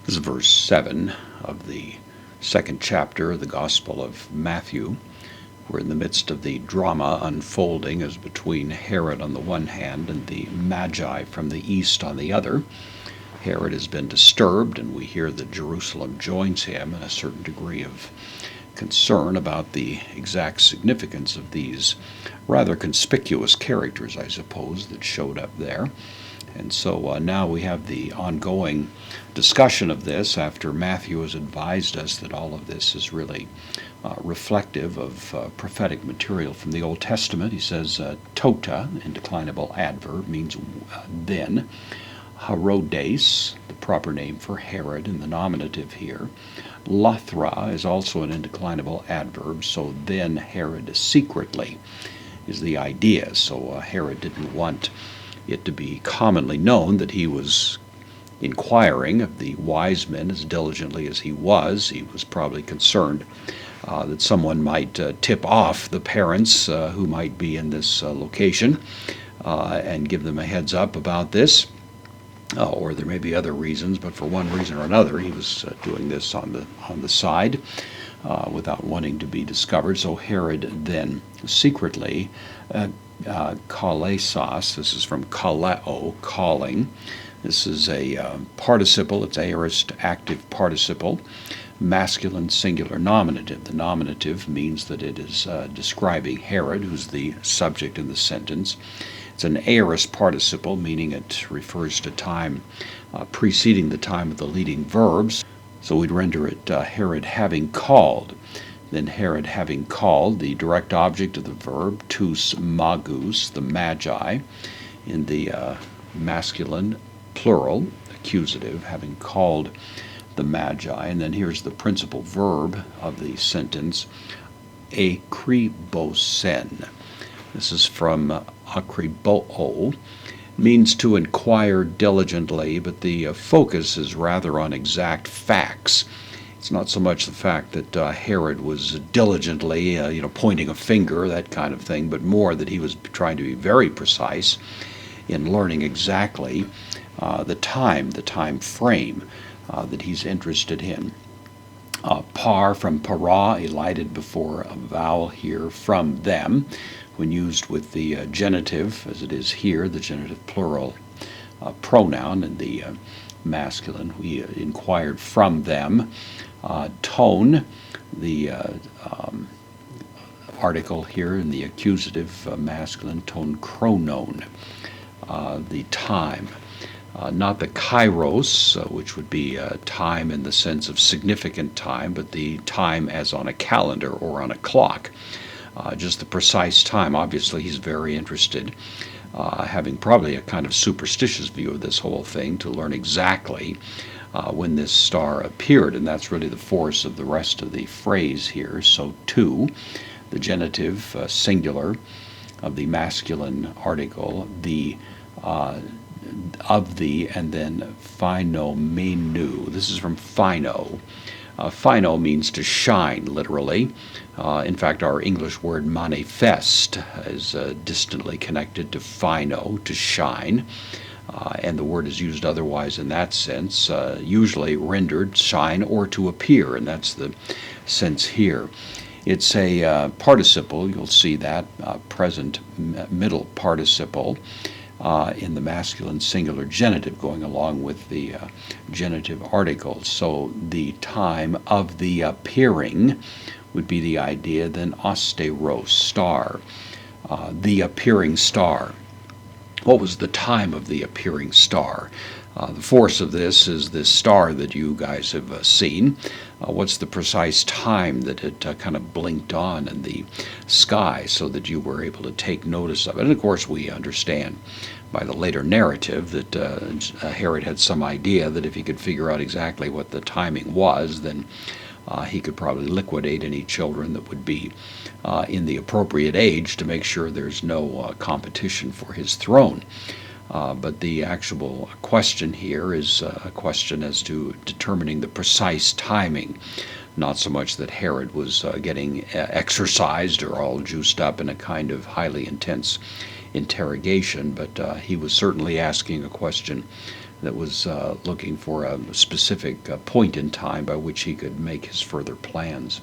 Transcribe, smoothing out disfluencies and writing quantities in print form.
This is verse 7 of the second chapter of the Gospel of Matthew. We're in the midst of the drama unfolding as between Herod on the one hand and the Magi from the east on the other. Herod has been disturbed, and we hear that Jerusalem joins him in a certain degree of concern about the exact significance of these rather conspicuous characters, I suppose, that showed up there. And so now we have the ongoing discussion of this after Matthew has advised us that all of this is really reflective of prophetic material from the Old Testament. He says tota, indeclinable adverb, means then. Herodes, the proper name for Herod in the nominative here. Lothra is also an indeclinable adverb, so then Herod secretly is the idea. So Herod didn't want it to be commonly known that he was inquiring of the wise men as diligently as he was. He was probably concerned that someone might tip off the parents who might be in this location and give them a heads up about this. Or there may be other reasons, but for one reason or another, he was doing this on the side without wanting to be discovered. So Herod then secretly kalesos, this is from kaleo, calling. This is a participle, it's aorist active participle, masculine singular nominative. The nominative means that it is describing Herod, who's the subject in the sentence. It's an aorist participle, meaning it refers to time preceding the time of the leading verbs. So we'd render it Herod having called. Then Herod having called, the direct object of the verb, tous magus, the magi, in the masculine plural, accusative, having called the magi. And then here's the principal verb of the sentence, akribosen. This is from akriboo, means to inquire diligently, but the focus is rather on exact facts. It's not so much the fact that Herod was diligently, pointing a finger, that kind of thing, but more that he was trying to be very precise in learning exactly the time frame that he's interested in. Par from para, elided before a vowel here, from them, when used with the genitive, as it is here, the genitive plural pronoun in the masculine. We inquired from them. Tone, the article here in the accusative masculine, tone chronon, the time. Not the kairos, which would be time in the sense of significant time, but the time as on a calendar or on a clock. Just the precise time. Obviously, he's very interested, having probably a kind of superstitious view of this whole thing, to learn exactly when this star appeared, and that's really the force of the rest of the phrase here. So, to, the genitive singular of the masculine article, the of the, and then phenomenu. This is from phino. Phino means to shine, literally. In fact, our English word manifest is distantly connected to phino, to shine. And the word is used otherwise in that sense, usually rendered shine or to appear, and that's the sense here. It's a participle, you'll see that, present middle participle in the masculine singular genitive going along with the genitive article. So the time of the appearing would be the idea, then asteros, star, the appearing star. What was the time of the appearing star? The force of this is this star that you guys have seen. What's the precise time that it kind of blinked on in the sky so that you were able to take notice of it? And of course we understand by the later narrative that Herod had some idea that if he could figure out exactly what the timing was, then he could probably liquidate any children that would be in the appropriate age to make sure there's no competition for his throne. But the actual question here is a question as to determining the precise timing, not so much that Herod was getting exercised or all juiced up in a kind of highly intense interrogation, but he was certainly asking a question that was looking for a specific point in time by which he could make his further plans.